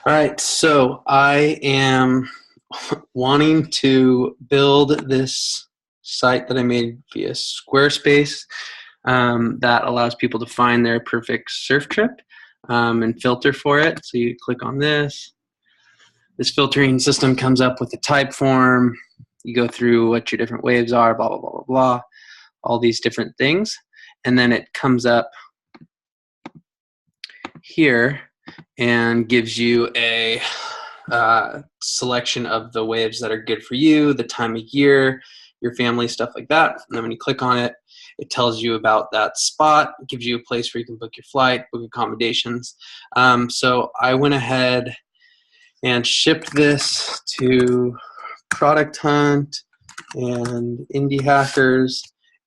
All right, so I am wanting to build this site that I made via Squarespace that allows people to find their perfect surf trip and filter for it. So you click on this. This filtering system comes up with a type form. You go through what your different waves are, blah, blah, blah, blah, blah, all these different things. And then it comes up here and gives you a selection of the waves that are good for you, the time of year, your family, stuff like that. And then when you click on it, it tells you about that spot, it gives you a place where you can book your flight, book accommodations. So I went ahead and shipped this to Product Hunt and Indie Hackers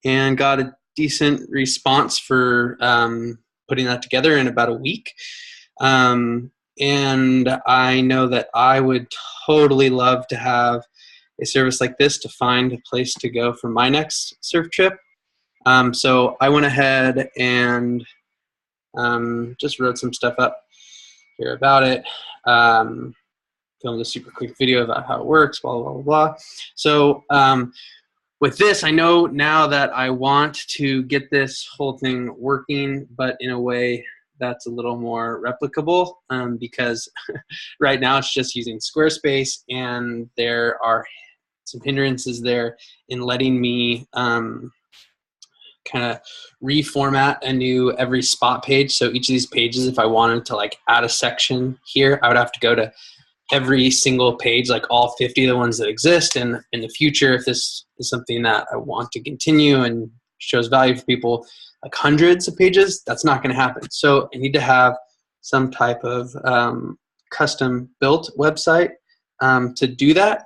and got a decent response for putting that together in about a week. And I know that I would totally love to have a service like this to find a place to go for my next surf trip. So I went ahead and just wrote some stuff up here about it. Filmed a super quick video about how it works, blah, blah, blah, blah. So with this, I know now that I want to get this whole thing working, but in a way that's a little more replicable because right now it's just using Squarespace, and there are some hindrances there in letting me kind of reformat a new every spot page. So each of these pages, if I wanted to like add a section here, I would have to go to every single page, like all 50 of the ones that exist. And in the future, if this is something that I want to continue and shows value for people, like hundreds of pages, that's not going to happen. So I need to have some type of custom built website to do that.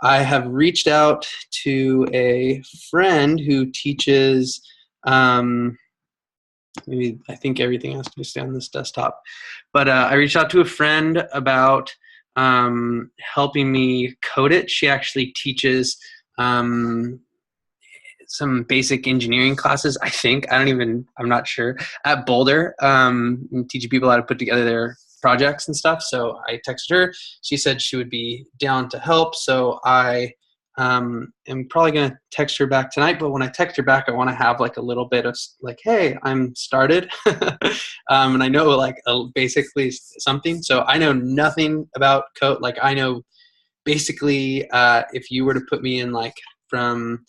I have reached out to a friend who teaches, maybe I think everything has to stay on this desktop, but I reached out to a friend about helping me code it. She actually teaches some basic engineering classes, I think. I'm not sure, at Boulder, teaching people how to put together their projects and stuff. So I texted her. She said she would be down to help. So I am probably going to text her back tonight. But when I text her back, I want to have like a little bit of like, hey, I'm started. And I know like basically something. So I know nothing about code. Like I know basically if you were to put me in like from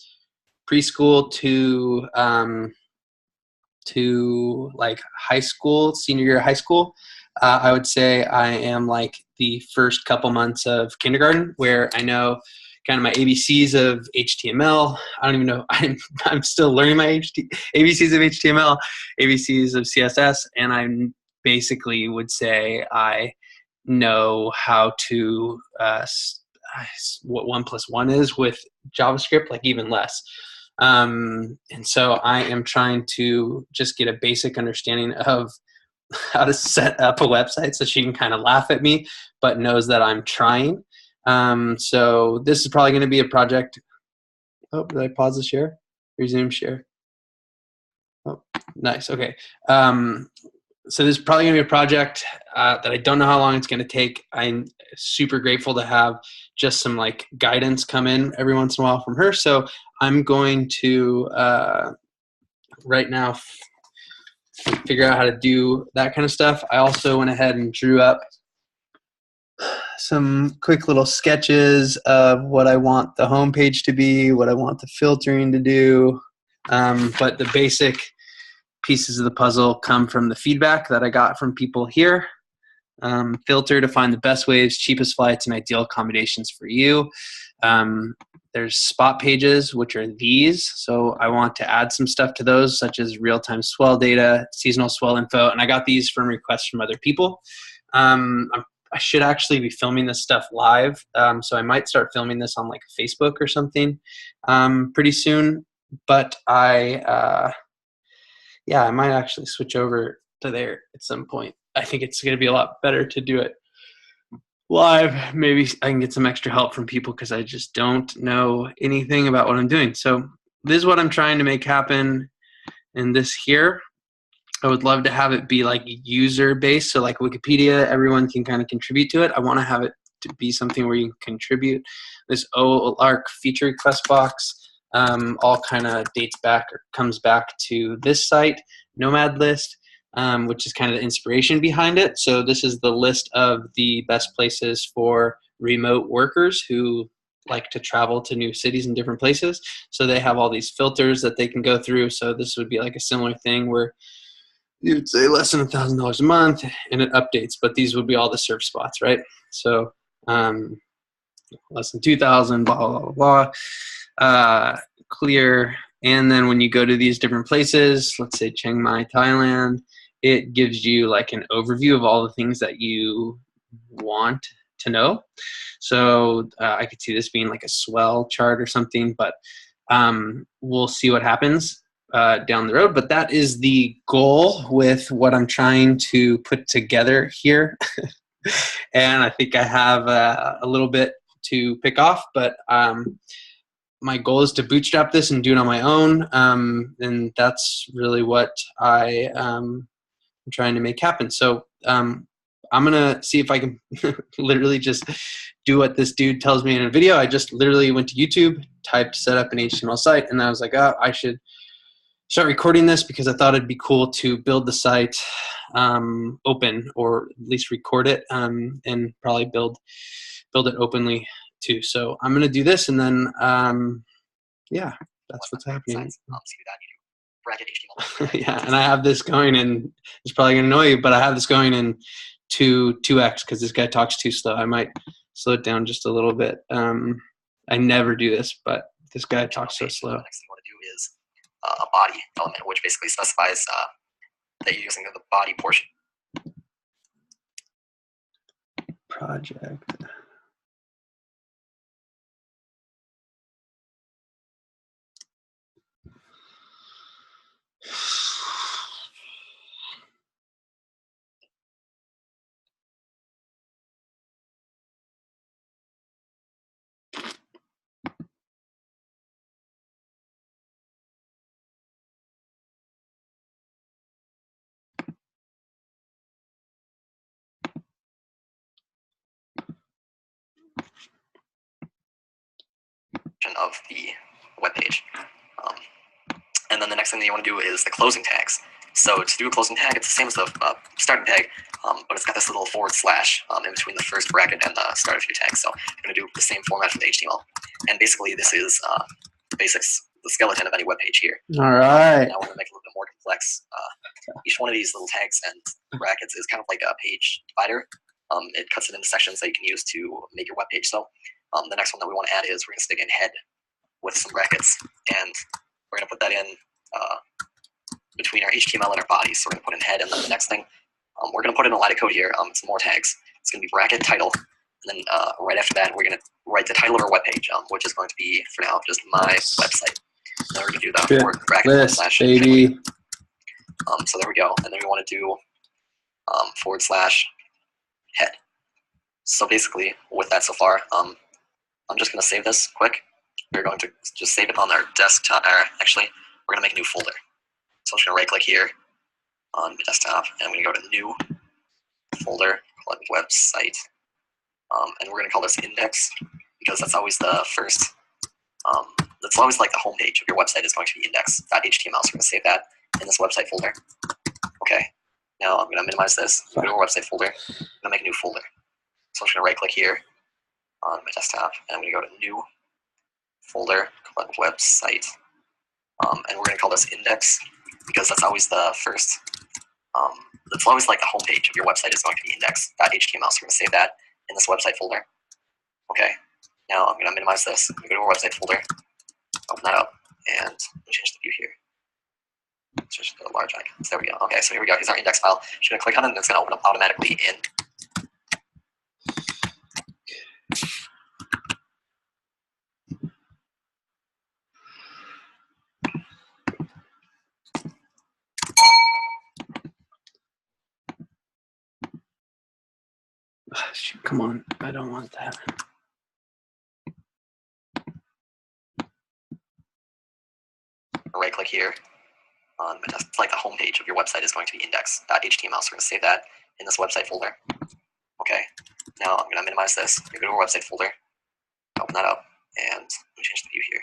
preschool to like high school, senior year of high school, I would say I am like the first couple months of kindergarten, where I know kind of my ABCs of HTML. I don't even know. I'm still learning my ABCs of HTML, ABCs of CSS, and I basically would say I know how to what 1 + 1 is with JavaScript, like even less. And so I am trying to just get a basic understanding of how to set up a website so she can kind of laugh at me, but knows that I'm trying. So this is probably going to be a project. Oh, did I pause the share? Resume share. Oh, nice. Okay. So this is probably going to be a project that I don't know how long it's going to take. I'm super grateful to have just some like guidance come in every once in a while from her. So I'm going to right now figure out how to do that kind of stuff. I also went ahead and drew up some quick little sketches of what I want the homepage to be, what I want the filtering to do. But the basic pieces of the puzzle come from the feedback that I got from people here. Filter to find the best waves, cheapest flights, and ideal accommodations for you. There's spot pages, which are these. So I want to add some stuff to those, such as real-time swell data, seasonal swell info, and I got these from requests from other people. I should actually be filming this stuff live, so I might start filming this on like Facebook or something pretty soon. But I might actually switch over to there at some point. I think it's going to be a lot better to do it live. Maybe I can get some extra help from people because I just don't know anything about what I'm doing. So this is what I'm trying to make happen in this here. I would love to have it be like user based. So like Wikipedia, everyone can kind of contribute to it. I want to have it to be something where you can contribute. This OARC feature request box all kind of dates back or comes back to this site, Nomad List, which is kind of the inspiration behind it. So this is the list of the best places for remote workers who like to travel to new cities and different places. So they have all these filters that they can go through. So this would be like a similar thing where you would say less than $1,000 a month and it updates, but these would be all the surf spots, right? So less than 2,000, blah, blah, blah, blah. Clear. And then when you go to these different places, let's say Chiang Mai, Thailand, it gives you like an overview of all the things that you want to know. So I could see this being like a swell chart or something, but we'll see what happens down the road. But that is the goal with what I'm trying to put together here. And I think I have a little bit to pick off, but my goal is to bootstrap this and do it on my own. And that's really what I am trying to make happen. So I'm going to see if I can literally just do what this dude tells me in a video. I just literally went to YouTube, typed set up an HTML site, and I was like, oh, I should start recording this because I thought it'd be cool to build the site open, or at least record it, and probably build it openly too. So I'm going to do this, and then yeah, that's what's happening. Yeah, and I have this going, and it's probably going to annoy you, but I have this going in 2x because this guy talks too slow. I might slow it down just a little bit. I never do this, but this guy talks so slow. The next thing you want to do is a body element, which basically specifies that you're using the body portion. Project. Of the web page. And then the next thing that you want to do is the closing tags. So to do a closing tag, it's the same as the starting tag, but it's got this little / in between the first bracket and the start of your tag. So I'm going to do the same format for the HTML. And basically this is the basics, the skeleton of any web page here. All right. Now we're going to make it a little bit more complex. Each one of these little tags and brackets is kind of like a page divider. It cuts it into sections that you can use to make your web page. So the next one that we want to add is we're going to stick in head with some brackets, and we're going to put that in between our HTML and our body. So we're going to put in head, and then the next thing, we're going to put in a line of code here, some more tags. It's going to be bracket title, and then right after that, we're going to write the title of our web page, which is going to be, for now, just my website. Then we're going to do the bracket / baby. So there we go, and then we want to do / head. So basically, with that so far, I'm just going to save this quick. We're going to just save it on our desktop. Actually, we're going to make a new folder. So I'm just going to right-click here on the desktop, and I'm going to go to New Folder, call it Website. And we're going to call this Index, because that's always the first, that's always like the home page of your website is going to be index.html. So we're going to save that in this website folder. Okay, now I'm going to minimize this, go to our website folder, I'm going to make a new folder. So I'm just going to right-click here on my desktop, and I'm going to go to New Folder, call it Website, and we're going to call this Index, because that's always the first, that's always like the home page of your website is going to be index.html. So we're going to save that in this website folder. Okay, now I'm going to minimize this, I'm going to go to our website folder, open that up, and change the view here. Switch to the large icon. So there we go. Okay, so here we go. Here's our index file. Just going to click on it, and it's going to open up automatically in. Come on, I don't want that. Right click here on my desk. It's like the home page of your website is going to be index.html. So we're going to save that in this website folder. Okay, now I'm going to minimize this. Go to our website folder, open that up, and let me change the view here.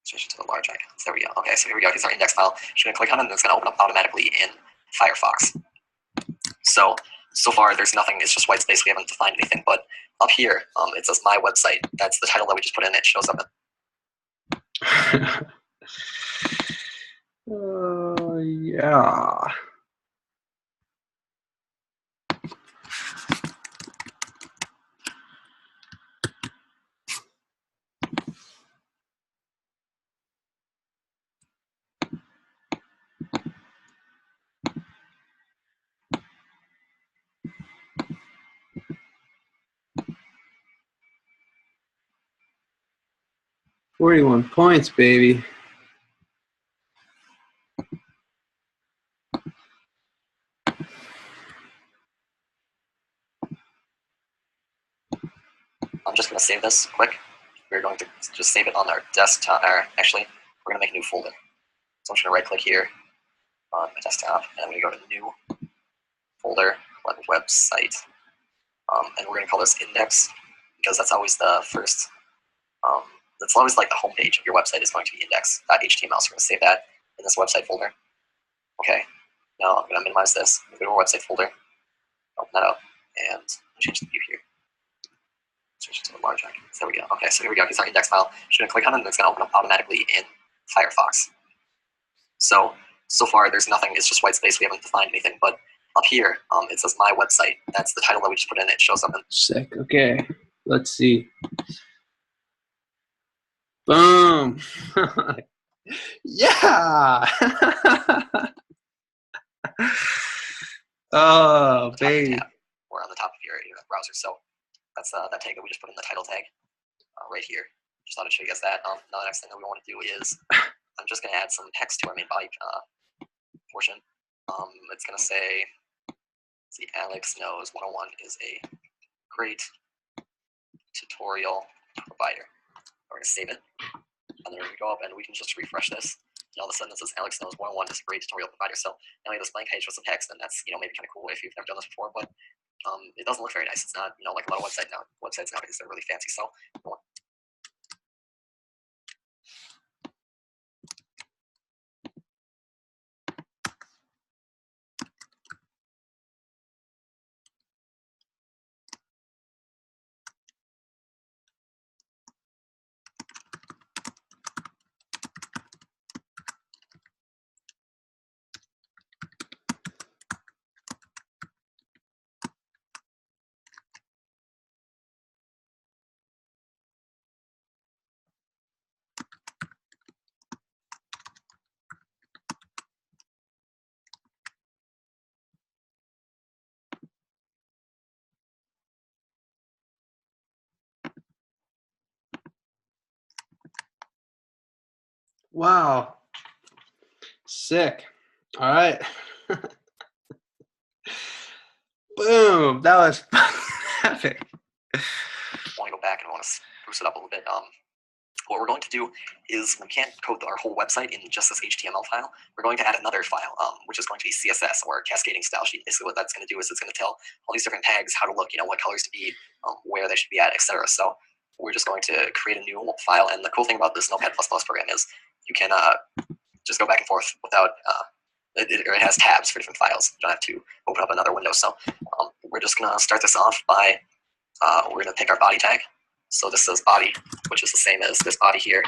Change it to the large icon. So there we go. Okay, so here we go. Here's our index file. Just going to click on it, and it's going to open up automatically in Firefox. So far, there's nothing. It's just white space. We haven't defined anything. But up here, it says My Website. That's the title that we just put in. It shows up. Yeah. $41 points, baby. I'm just going to save this quick. We're going to just save it on our desktop. Actually, we're going to make a new folder. So I'm just going to right-click here on my desktop, and I'm going to go to New Folder, Website. And we're going to call this Index, because that's always the first. That's always like the home page of your website is going to be index.html. So we're going to save that in this website folder. Okay, now I'm going to minimize this. Go to our website folder, open that up, and change the view here. Change it to the large icon. So there we go. Okay, so here we go. Here's our index file. Just going to click on it, and it's going to open up automatically in Firefox. So far, there's nothing. It's just white space. We haven't defined anything. But up here, it says My Website. That's the title that we just put in. It shows up in. Sick. Okay, let's see. Boom. Yeah. Oh, baby. Or on the top of your browser. So that's that tag that we just put in the title tag right here. Just thought I'd show you guys that. Now the next thing that we want to do is I'm just going to add some text to our main body portion. It's going to say, see, Alex knows 101 is a great tutorial provider. We're going to save it, and then we're going to go up and we can just refresh this. And all of a sudden it says Alex knows 101 is a great tutorial provider. So now we have this blank page with some text, and that's maybe kind of cool if you've never done this before, but it doesn't look very nice. It's not like a lot of websites nowadays, they're really fancy. So Wow. Sick. All right. Boom. That was epic. I want to go back and I want to spruce it up a little bit. What we're going to do is we can't code our whole website in just this HTML file. We're going to add another file, which is going to be CSS or cascading style sheet. Basically what that's going to do is it's going to tell all these different tags how to look, what colors to be, where they should be at, etc. So we're just going to create a new file. And the cool thing about this Notepad++ program is you can just go back and forth without, it has tabs for different files. You don't have to open up another window. So we're just going to start this off by, we're going to take our body tag. So this says body, which is the same as this body here.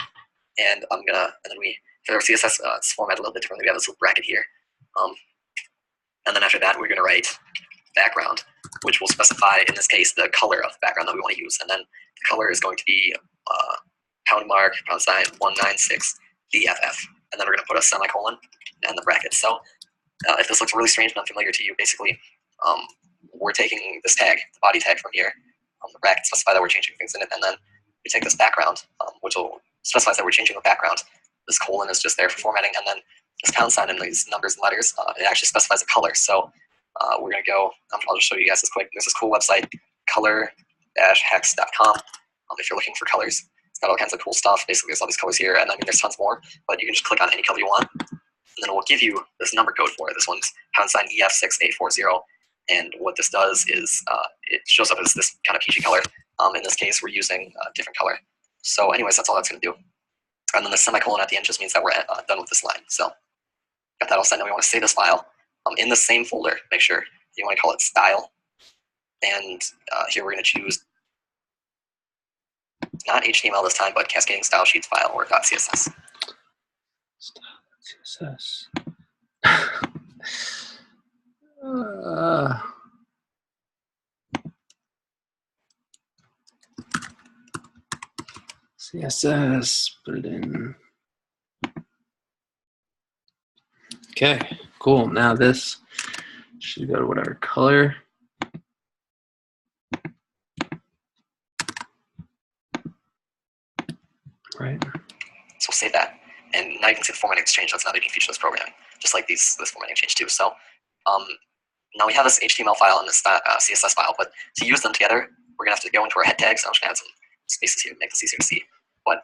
And and then for our CSS, it's formatted a little bit differently. We have this little bracket here. And then after that, we're going to write background, which will specify, in this case, the color of the background that we want to use. And then the color is going to be pound sign 196 DFF. And then we're going to put a semicolon and the bracket. So if this looks really strange and unfamiliar to you, basically, we're taking this tag, the body tag from here. The bracket specify that we're changing things in it, and then we take this background, which will specify that we're changing the background. This colon is just there for formatting, and then this pound sign and these numbers and letters, it actually specifies a color. So we're going to go, I'll just show you guys this quick. There's this cool website, color-hex.com. If you're looking for colors, it's got all kinds of cool stuff. Basically, there's all these colors here, and there's tons more, but you can just click on any color you want. and then it will give you this number code for it. This one's #EF6A40, and what this does is it shows up as this kind of peachy color. In this case, we're using a different color. So anyways, that's all that's going to do. And then the semicolon at the end just means that we're done with this line. So got that all set. Now we want to save this file in the same folder. Make sure you want to call it style. And here we're going to choose not HTML this time, but cascading style sheets file or .css. CSS. CSS, put it in. Okay, cool. Now this should go to whatever color. Right. So we'll save that. And now you can see the formatting has changed. That's another neat feature of this programming, just like this formatting changed too. So now we have this HTML file and this CSS file, but to use them together, we're going to have to go into our head tags. I'm just going to add some spaces here to make this easier to see. But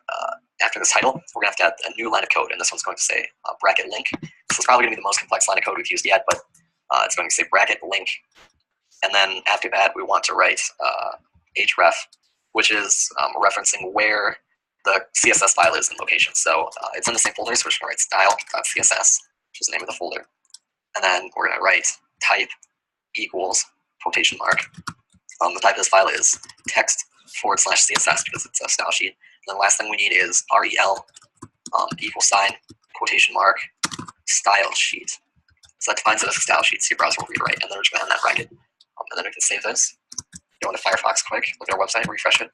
after this title, we're going to have to add a new line of code, and this one's going to say bracket link. This is probably going to be the most complex line of code we've used yet, but it's going to say bracket link. And then after that, we want to write href, which is referencing where the CSS file is in location. So it's in the same folder, so we're just going to write style.css, which is the name of the folder. And then we're going to write type equals quotation mark. The type of this file is text/CSS because it's a style sheet. And then the last thing we need is rel =, quotation mark, style sheet. So that defines it as a style sheet, so your browser will read right. And then we're just going to end that bracket. And then we can save this. Go into Firefox quick, look at our website, refresh it.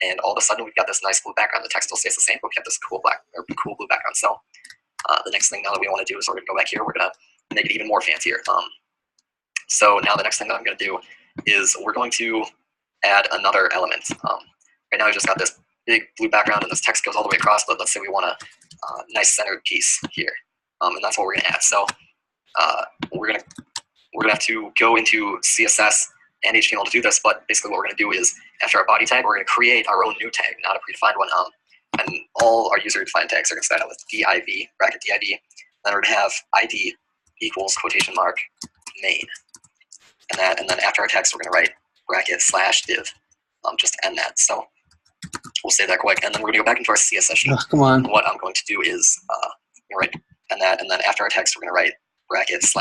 And all of a sudden we've got this nice blue background. The text still stays the same, but we have this cool blue background. So the next thing now that we want to do is we're going to go back here. We're going to make it even more fancier. So now the next thing that I'm going to do is we're going to add another element. Right now we just got this big blue background and this text goes all the way across, but let's say we want a nice centered piece here. And that's what we're going to add. So we're going to have to go into CSS and HTML to do this, but basically what we're going to do is after our body tag, we're going to create our own new tag, not a predefined one. And all our user-defined tags are going to start out with div, bracket div. Then we're going to have id equals quotation mark main. And then after our text, we're going to write bracket /div just to end that. So we'll save that quick. And then we're going to go back into our CSS sheet. Oh, come on. And what I'm going to do is write and then after our text, we're going to write bracket /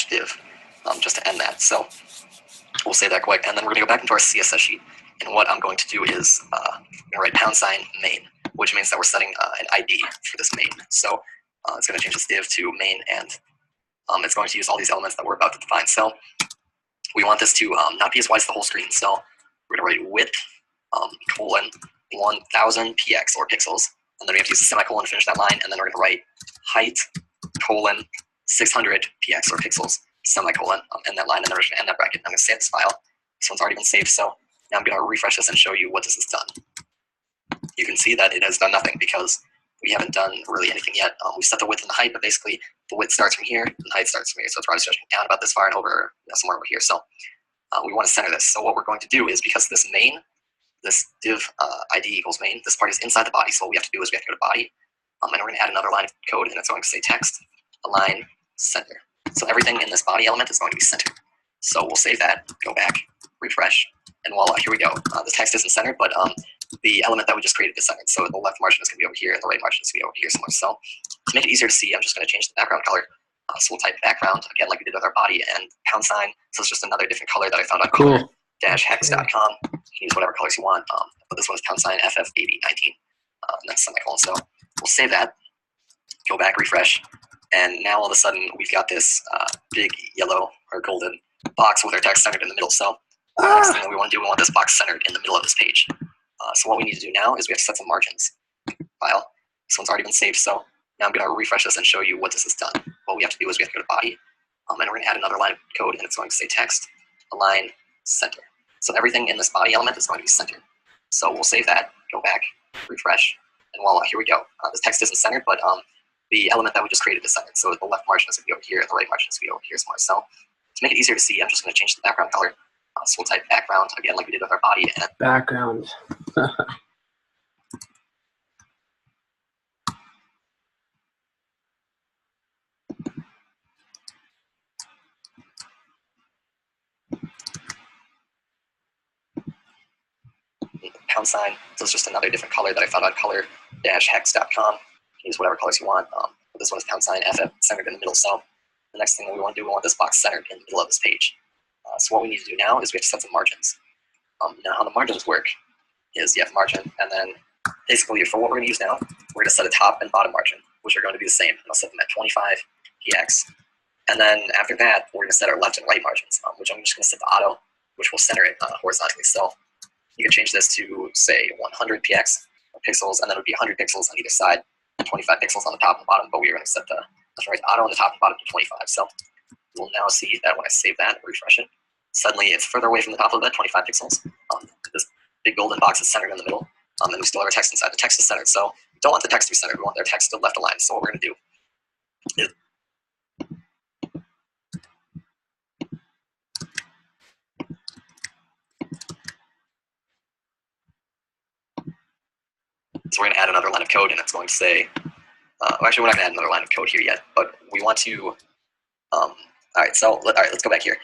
div just to end that. So we'll save that quick. And then we're going to go back into our CSS sheet. And what I'm going to do is I'm going to write #main, which means that we're setting an ID for this main. So it's going to change this div to main, and it's going to use all these elements that we're about to define. So we want this to not be as wide as the whole screen. So we're going to write width colon 1000 px or pixels. And then we have to use a semicolon to finish that line. And then we're going to write height colon 600 px or pixels semicolon end that line, and then we're going to end that bracket. I'm going to save this file. This one's already been saved, so now I'm going to refresh this and show you what this has done. You can see that it has done nothing because we haven't done really anything yet. We set the width and the height, but basically the width starts from here and the height starts from here. So it's probably stretching down about this far and over somewhere over here. So we want to center this. So what we're going to do is, because this main, this div id equals main, this part is inside the body. So what we have to do is we have to go to body, and we're going to add another line of code, and it's going to say text align center. So everything in this body element is going to be centered. So we'll save that, go back, refresh, and voila, here we go. The text isn't centered, but the element that we just created is centered. So the left margin is going to be over here, and the right margin is going to be over here somewhere. So to make it easier to see, I'm just going to change the background color. So we'll type background, again, like we did with our body, and #. So it's just another different color that I found on color-hex.com. You can use whatever colors you want, but this one is #FF8019. and then semicolon. So we'll save that, go back, refresh, and now all of a sudden we've got this big yellow or golden box with our text centered in the middle. So the next thing that we want to do, we want this box centered in the middle of this page. So what we need to do now is we have to set some margins. File. This one's already been saved, so now I'm going to refresh this and show you what this has done. What we have to do is we have to go to body, and we're going to add another line of code, and it's going to say text, align, center. So everything in this body element is going to be centered. So we'll save that, go back, refresh, and voila, here we go. The text isn't centered, but the element that we just created is centered. So the left margin is going to be over here, and the right margin is going to be over here somewhere. So to make it easier to see, I'm just going to change the background color. So we'll type background again, like we did with our body. And background. pound sign. So it's just another different color that I found on color-hex.com. Use whatever colors you want. This one is pound sign FF centered in the middle. So the next thing that we want to do, we want this box centered in the middle of this page. So what we need to do now is we have to set some margins. Now how the margins work is you have margin, and then basically for what we're going to use now, we're going to set a top and bottom margin, which are going to be the same. I'll set them at 25 px. And then after that, we're going to set our left and right margins, which I'm just going to set to auto, which will center it horizontally. So you can change this to, say, 100 px pixels, and then it would be 100 pixels on either side, and 25 pixels on the top and the bottom, but we are going to set the left and right auto on the top and bottom to 25. So we'll now see that when I save that and refresh it, suddenly it's further away from the top of the bed, 25 pixels. This big golden box is centered in the middle, and we still have our text inside. The text is centered, so we don't want the text to be centered. We want their text to left aligned. So what we're going to do is we're going to add another line of code, and it's going to say, actually, we're not going to add another line of code here yet, but we want to, all right, let's go back here.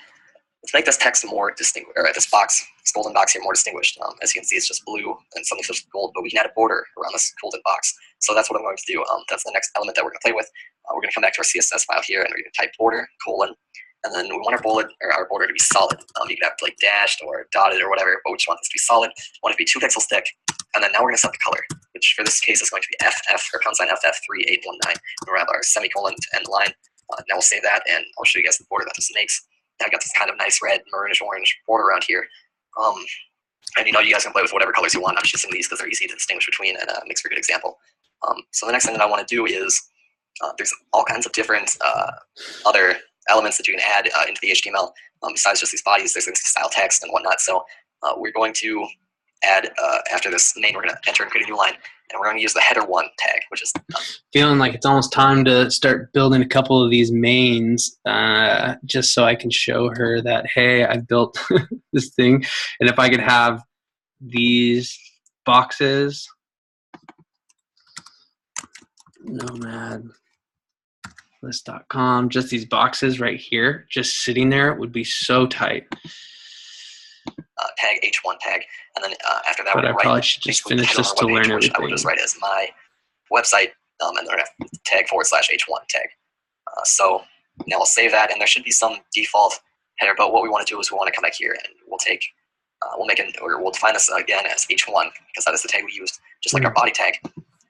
Let's make this text more distinguished, or this box, this golden box here, more distinguished. As you can see, it's just blue and something's just gold, but we can add a border around this golden box. So that's what I'm going to do. That's the next element that we're going to play with. We're going to come back to our CSS file here, and we're going to type border, colon, and then we want our bullet, or our border to be solid. You can have like dashed or dotted or whatever, but we just want this to be solid. We want it to be 2 pixels thick. And then now we're going to set the color, which for this case is going to be FF, or pound sign FF3819. We'll have our semicolon to end line. Now we'll save that, and I'll show you guys the border that this makes. I've got this kind of nice red, maroonish orange border around here. And you guys can play with whatever colors you want. I'm just using these because they're easy to distinguish between, and makes for a good example. So the next thing that I want to do is, there's all kinds of different other elements that you can add into the HTML. Besides just these bodies, there's things to style text and whatnot. So we're going to add, after this main, we're going to enter and create a new line, and we're going to use the header1 tag, which is feeling like it's almost time to start building a couple of these mains, just so I can show her that, hey, I built this thing. And if I could have these boxes, nomadlist.com, just these boxes right here, just sitting there, would be so tight. Tag H1 tag, and then after that, but I probably should just finish this to learn everything. I would just write as my website, and then tag /H1 tag. So now we'll save that, and there should be some default header. But what we want to do is we want to come back here, and we'll take, we'll define this again as H1 because that is the tag we used, just like our body tag.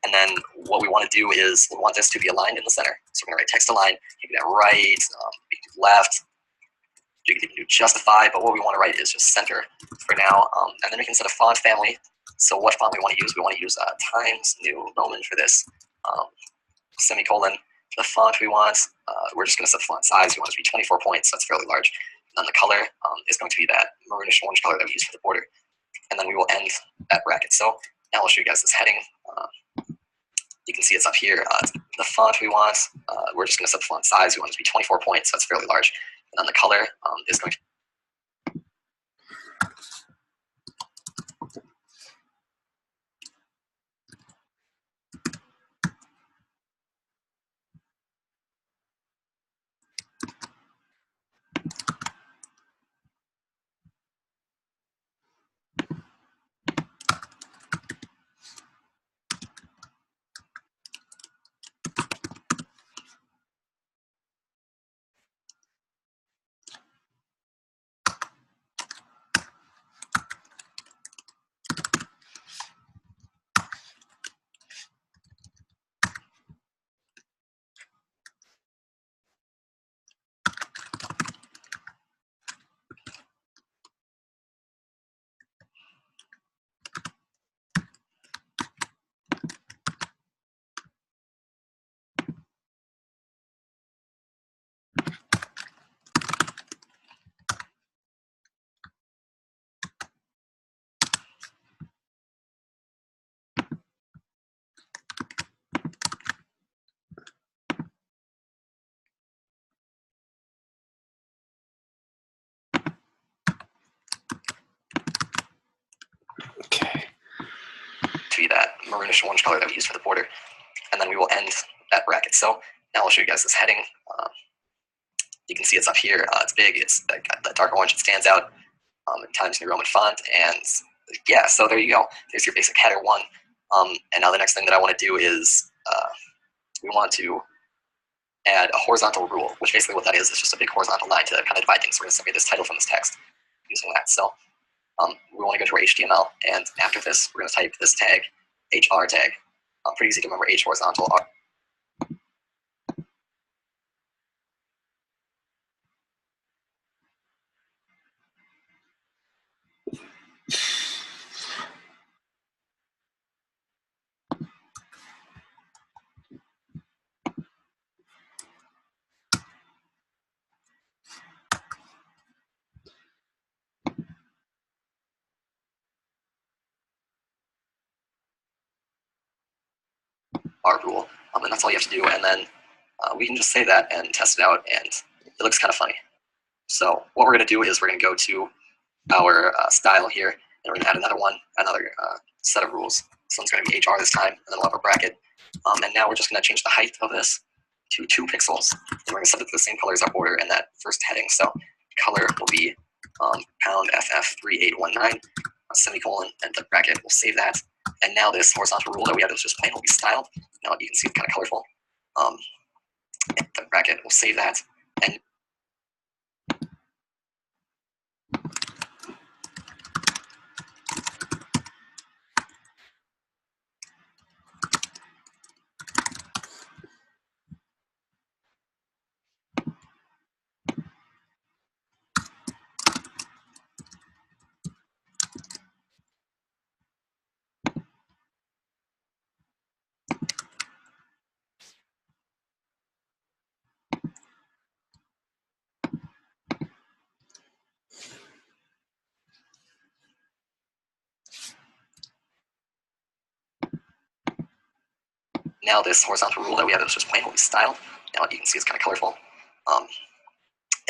And then what we want to do is we want this to be aligned in the center. So we're going to write text align. You can do right, you can do left. You can do justify, but what we want to write is just center for now. And then we can set a font family. So what font we want to use? We want to use Times New Roman for this. Semicolon. The font we want, we're just going to set the font size. We want it to be 24 points, so that's fairly large. And then the color is going to be that maroonish orange color that we use for the border. And then we will end that bracket. So now I'll show you guys this heading. You can see it's up here. The font we want, we're just going to set the font size. We want it to be 24 points, so that's fairly large. And then the color is going to maroonish orange color that we use for the border. And then we will end that bracket. So now I'll show you guys this heading. You can see it's up here. It's big. It's got that dark orange. It stands out in Times New Roman font. And yeah, so there you go. There's your basic header one. And now the next thing that I want to do is we want to add a horizontal rule, which basically what that is just a big horizontal line to kind of divide things. We're going to separate this title from this text using that. So we want to go to our HTML, and after this, we're going to type this tag, HR tag. Pretty easy to remember, H horizontal, R. R rule, and that's all you have to do. And then we can just say that and test it out, and it looks kind of funny. So what we're going to do is we're going to go to our style here, and we're going to add another set of rules. This one's going to be HR this time, and then we'll have a bracket. And now we're just going to change the height of this to 2 pixels, and we're going to set it to the same color as our border and that first heading. So color will be pound FF3819, semicolon, and the bracket. We'll save that. And now this horizontal rule that we had that was just plain will be styled. Now you can see it's kind of colorful. The bracket, we'll save that. And now this horizontal rule that we had that was just plain will be styled. Now you can see it's kind of colorful.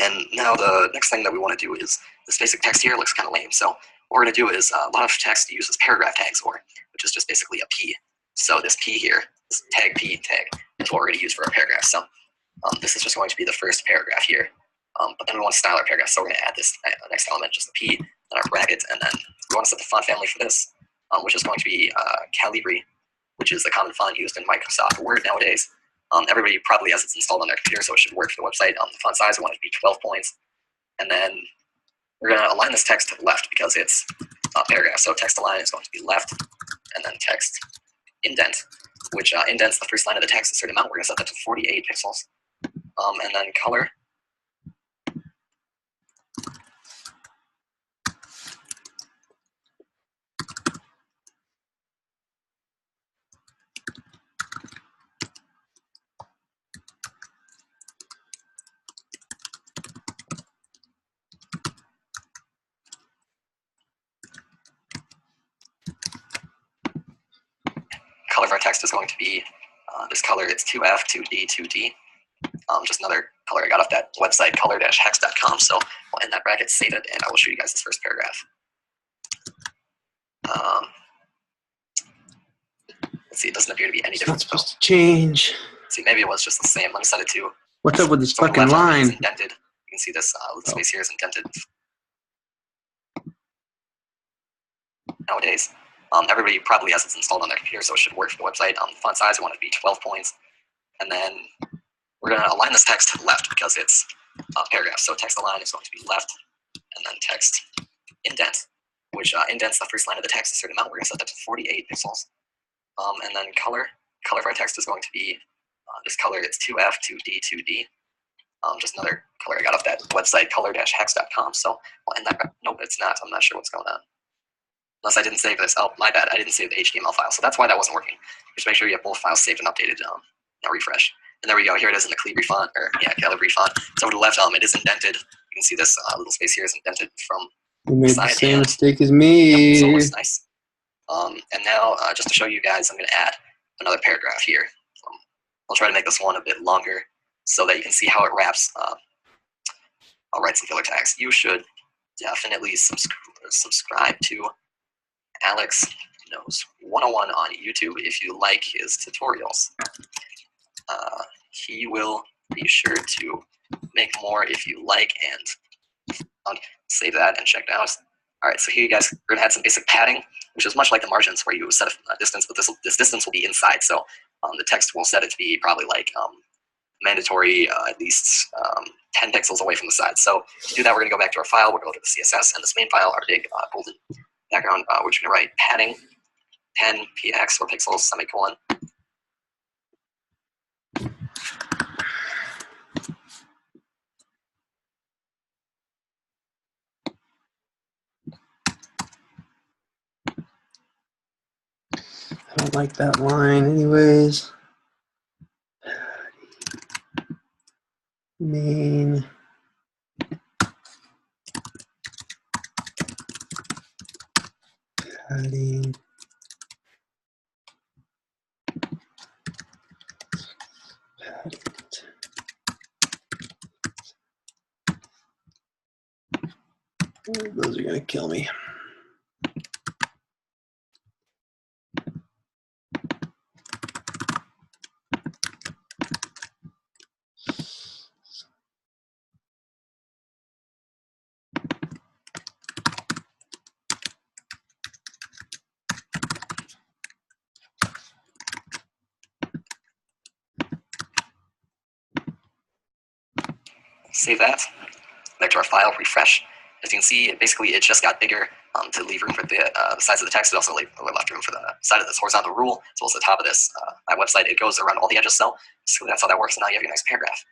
And now the next thing that we want to do is this basic text here looks kind of lame. So what we're going to do is a lot of text uses paragraph tags, which is just basically a P. So this P here, this tag P tag, is what we're going to use for our paragraph. So this is just going to be the first paragraph here. But then we want to style our paragraph. So we're going to add this next element, just the P, and our bracket. And then we want to set the font family for this, which is going to be Calibri, which is the common font used in Microsoft Word nowadays. Everybody probably has it installed on their computer, so it should work for the website. The font size, we want it to be 12 points. And then we're going to align this text to the left because it's a paragraph. So text align is going to be left, and then text indent, which indents the first line of the text a certain amount. We're going to set that to 48 pixels. And then color. Color of our text is going to be this color. It's 2F, 2D, 2D. Just another color I got off that website, color-hex.com. So we'll end that bracket, save it, and I will show you guys this first paragraph. Let's see, it doesn't appear to be any difference. It's not supposed to change. Let's see, maybe it was just the same. Let me set it to. What's up with this so fucking line? It's indented. You can see this little space here is indented. Nowadays, everybody probably has it installed on their computer, so it should work for the website. Font size, we want it to be 12 points. And then we're going to align this text to the left because it's a paragraph. So text align is going to be left, and then text indent, which indents the first line of the text a certain amount. We're going to set that to 48 pixels. And then color of our text is going to be this color. It's 2F, 2D, 2D. Just another color I got off that website, color-hex.com. So we'll end that. Nope, it's not. I'm not sure what's going on. Unless I didn't save this. Oh, my bad. I didn't save the HTML file. So that's why that wasn't working. Just make sure you have both files saved and updated. Now refresh. And there we go. Here it is in the Calibri font, or yeah, Calibri font. So to the left, it is indented. You can see this little space here is indented from You made the the side. same mistake as me. Yep, so it looks nice. And now, just to show you guys, I'm going to add another paragraph here. I'll try to make this one a bit longer so that you can see how it wraps. I'll write some filler tags. You should definitely subscribe to Alex knows 101 on YouTube if you like his tutorials. He will be sure to make more if you like, and I'll save that and check it out. All right, so here you guys, we're gonna add some basic padding, which is much like the margins where you set a distance, but this distance will be inside. So the text will set it to be probably like mandatory at least 10 pixels away from the side. So to do that, we're gonna go back to our file. We'll go to the CSS and this main file, our big golden background. We're just gonna write padding 10 px or pixels semicolon. I don't like that line anyways. Main padding those are gonna kill me. Save that. Back to our file, refresh. As you can see, basically it just got bigger to leave room for the size of the text. It also left room for the side of this horizontal rule, as well as the top of this my website. It goes around all the edges, so that's how that works. And now you have your nice paragraph.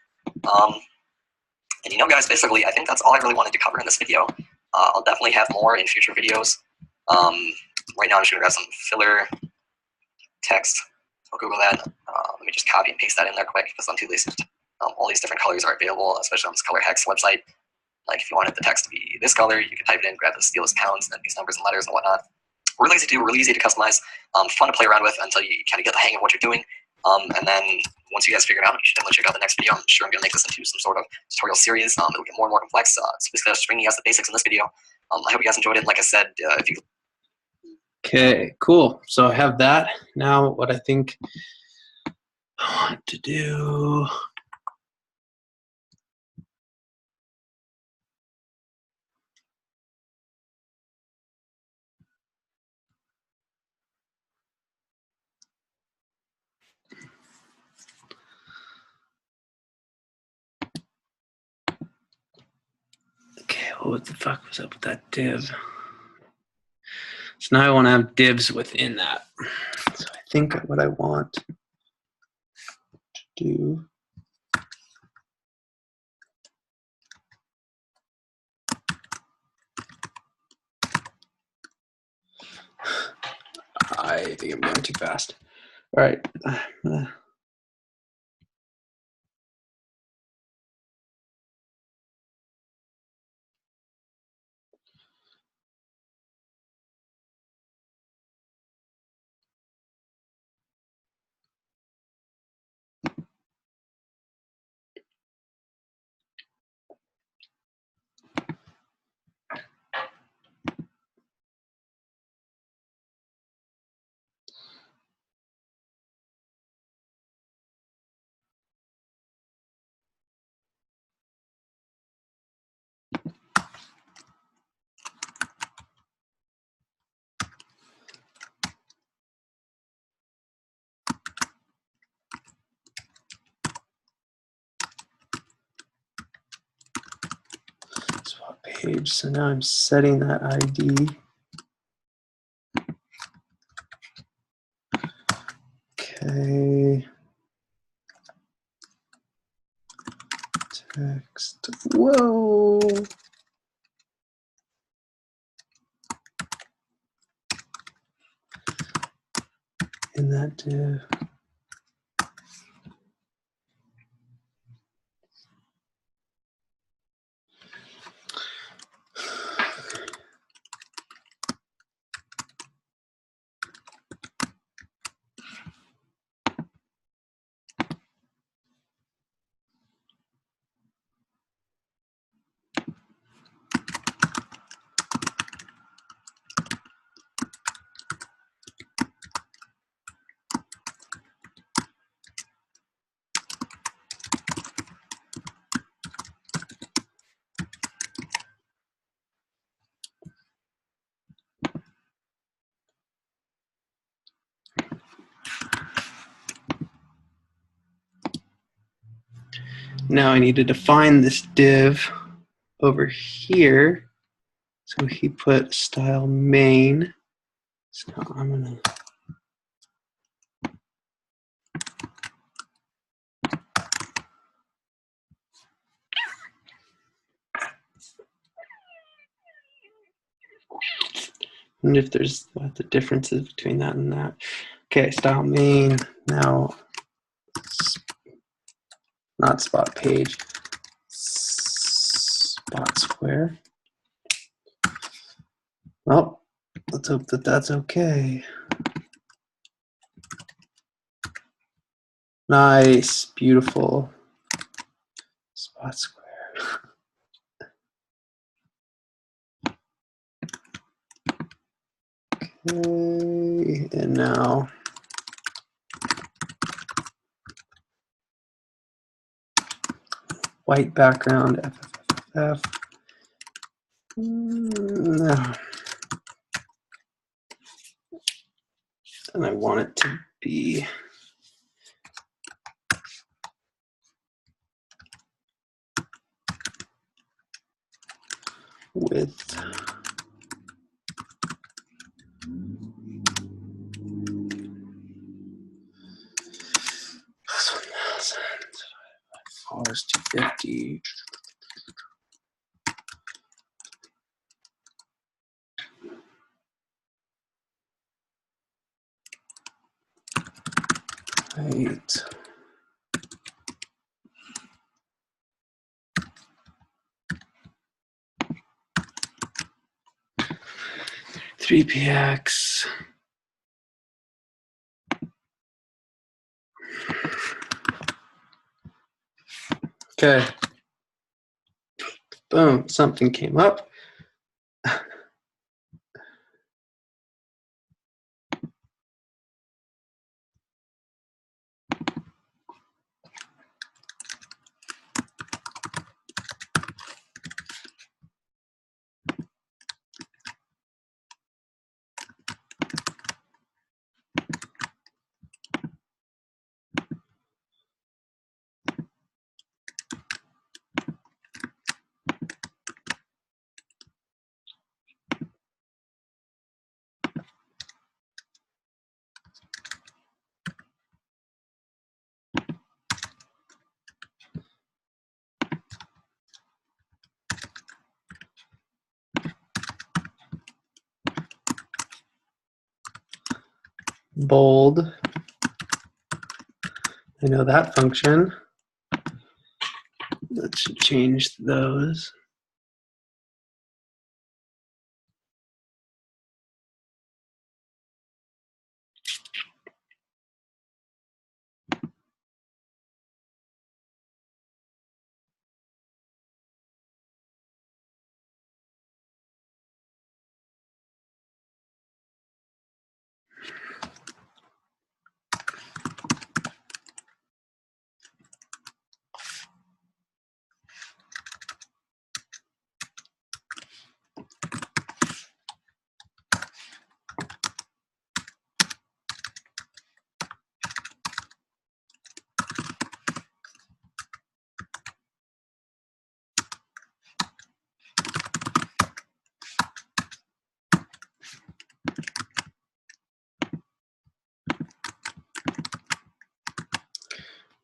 And you know, guys, basically, I think that's all I really wanted to cover in this video. I'll definitely have more in future videos. Right now, I'm just going to grab some filler text. I'll Google that. Let me just copy and paste that in there quick because I'm too lazy. All these different colors are available, especially on this Color Hex website. Like if you wanted the text to be this color, you can type it in, grab the stylus counts, and these numbers and letters and whatnot. Really easy to do, really easy to customize, fun to play around with until you kind of get the hang of what you're doing. And then once you guys figure it out, you should definitely check out the next video. I'm sure I'm going to make this into some sort of tutorial series. It'll get more and more complex. It's basically just bringing you guys the basics in this video. I hope you guys enjoyed it. And like I said, if you... Okay, cool. So I have that. Now what I think I want to do. Okay, what the fuck was up with that div? So now I want to have divs within that. So I think what I want to do I think I'm going too fast. All right. Swap page. So now I'm setting that ID. Okay. Text. Whoa. In that div. Now I need to define this div over here. So he put style main. So I'm gonna and if there's what the differences between that and that. Okay, style main. Now not spot page, spot square. Well, let's hope that that's okay. Nice, beautiful. Spot square. Okay, and now white background, FFFF. No. And I want it to be width. Dollars 250. Right. Three PX. Okay. Boom. Something came up. Bold. I know that function. Let's change those.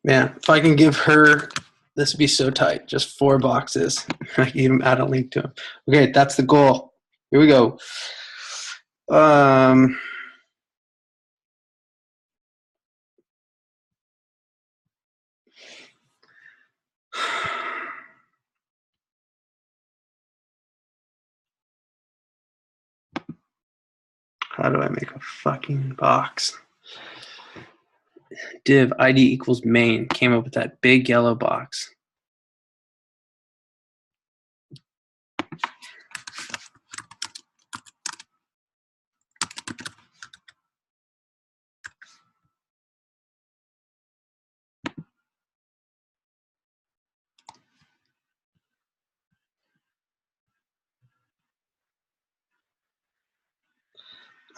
Man, if I can give her, this would be so tight. Just 4 boxes. I can even add a link to them. Okay, that's the goal. Here we go. How do I make a fucking box? Div ID equals main came up with that big yellow box.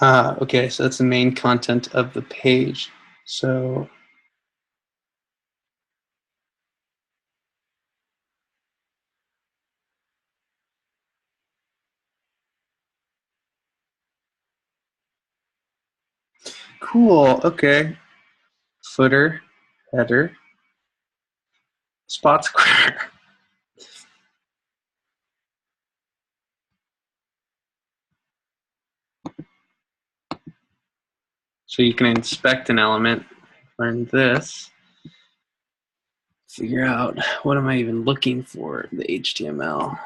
Okay, so that's the main content of the page. So Cool. Okay. Footer, header, spot square. So you can inspect an element, learn this, figure out what am I even looking for in the HTML.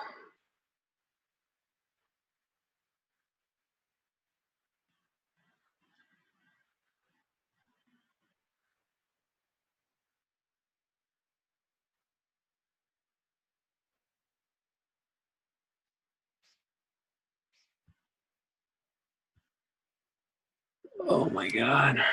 Oh my God.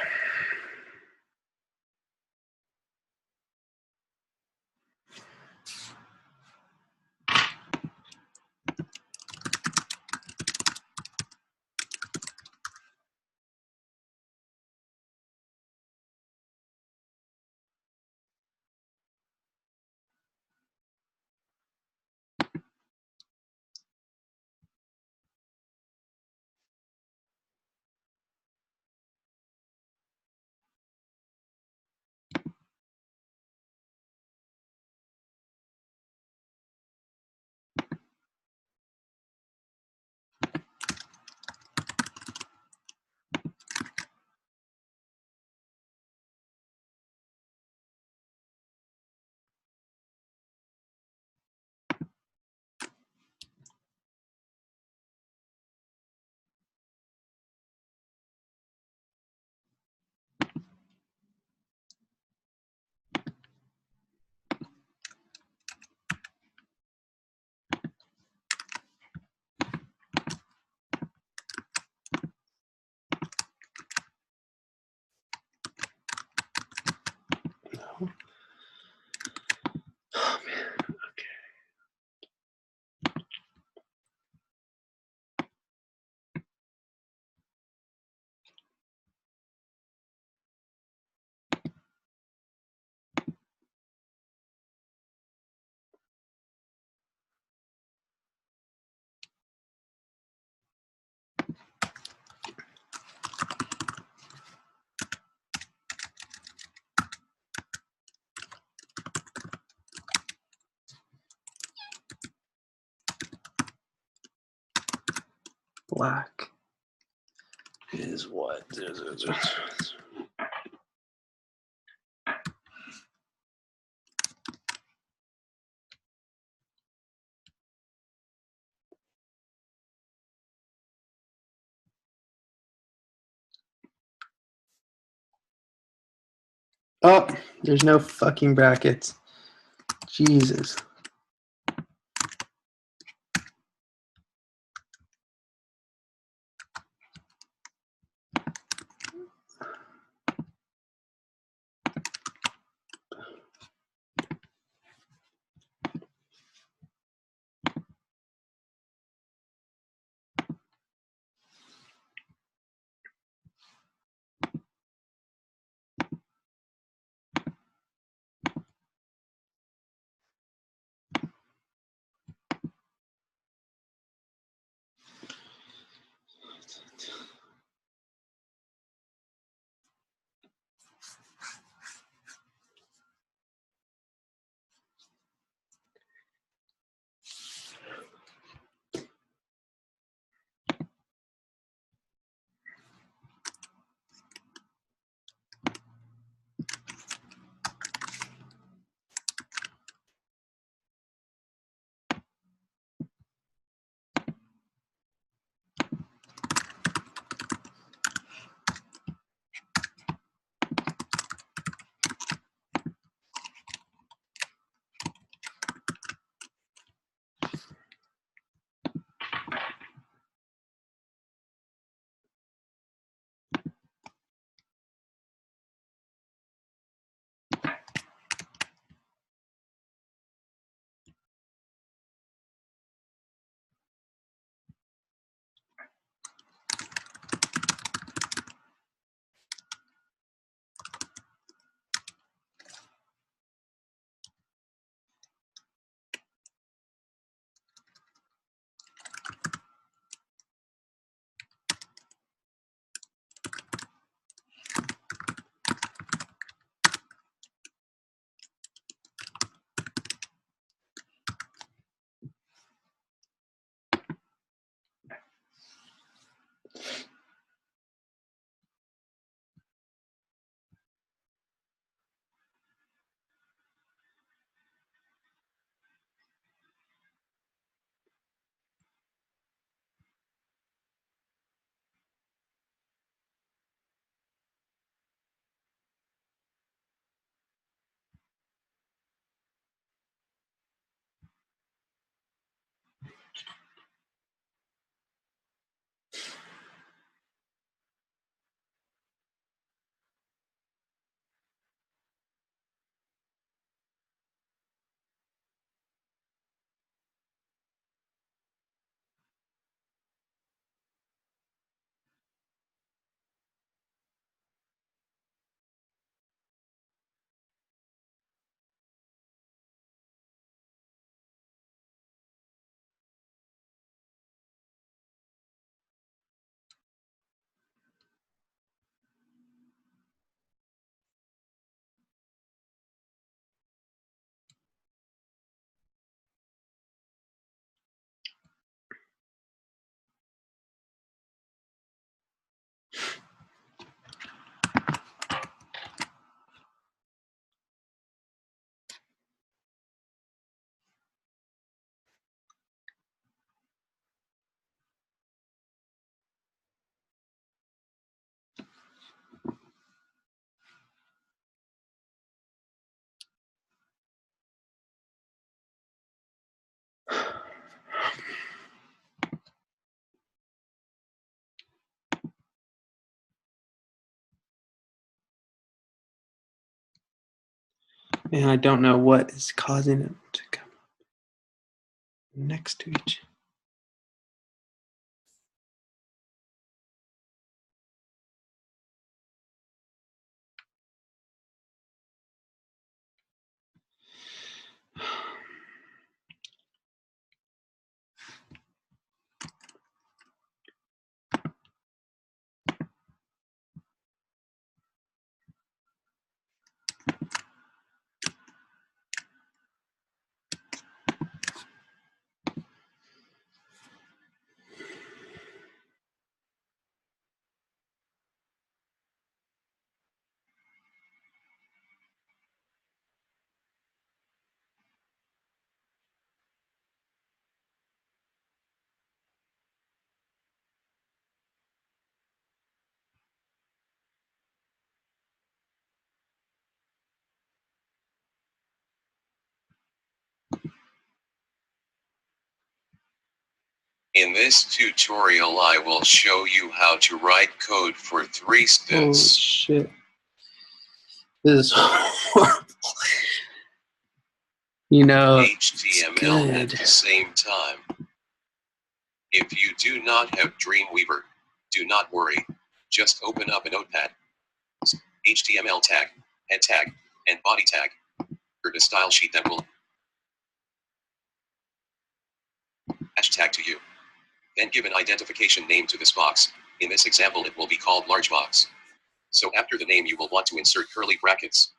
Oh man. Okay. Black is what? Oh, there's no fucking brackets. Jesus. And I don't know what is causing it to come next to each. In this tutorial I will show you how to write code for 3 Oh steps. shit. This is horrible. You know, HTML at good. the same time. If you do not have Dreamweaver, do not worry. Just open up a notepad. HTML tag, head tag, and body tag. Or the style sheet that will hashtag to you. Then give an identification name to this box. In this example it will be called large box. So after the name you will want to insert curly brackets.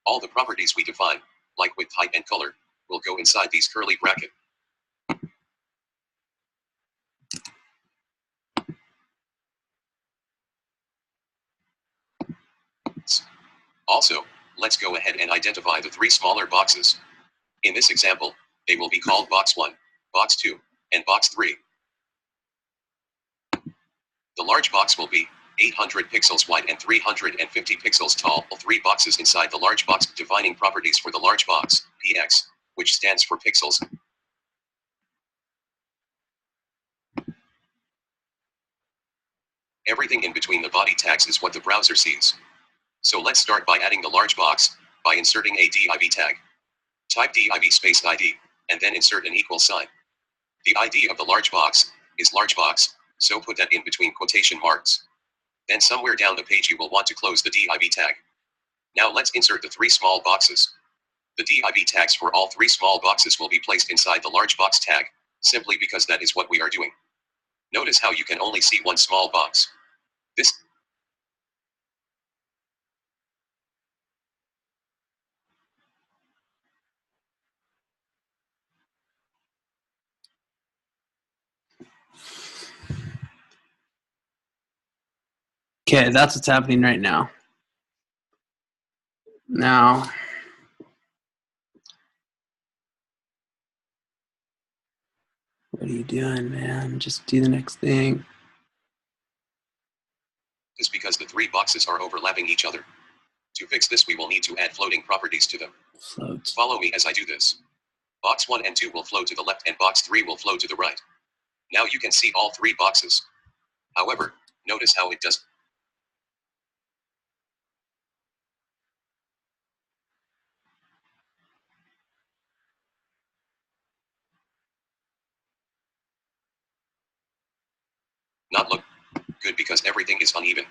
All the properties we define, like width, height, and color, will go inside these curly brackets. Also, let's go ahead and identify the 3 smaller boxes. In this example, they will be called box 1, box 2, and box 3. The large box will be 800 pixels wide and 350 pixels tall. 3 boxes inside the large box. Defining properties for the large box, px, which stands for pixels. Everything in between the body tags is what the browser sees. So let's start by adding the large box, by inserting a div tag. Type div space ID, and then insert an equal sign. The ID of the large box is large box, so put that in between quotation marks. Then somewhere down the page you will want to close the div tag. Now let's insert the 3 small boxes. The div tags for all 3 small boxes will be placed inside the large box tag, simply because that is what we are doing. Notice how you can only see one small box. This Okay, that's what's happening right now. Now, what are you doing, man? Just do the next thing. is because the 3 boxes are overlapping each other. To fix this we will need to add floating properties to them. Float. Follow me as I do this. Box 1 and 2 will flow to the left and box 3 will flow to the right. Now you can see all 3 boxes. However, notice how it does not look good because everything is uneven.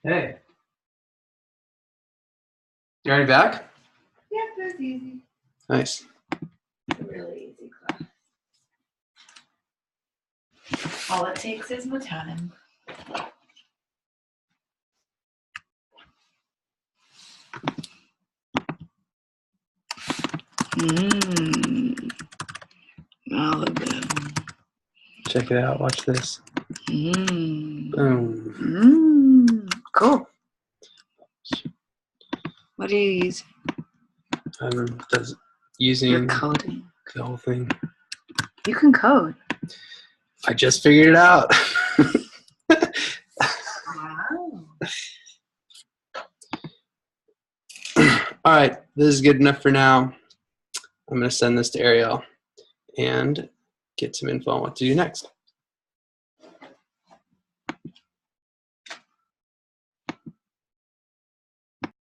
Hey. You already back? Yeah, it was easy. Nice. Really easy class. All it takes is more time. Malibu. Check it out. Watch this. Mmm. Boom. Cool. What do you use? Does You're using coding. the whole thing. You can code. I just figured it out. Wow. All right, this is good enough for now. I'm going to send this to Ariel and get some info on what to do next.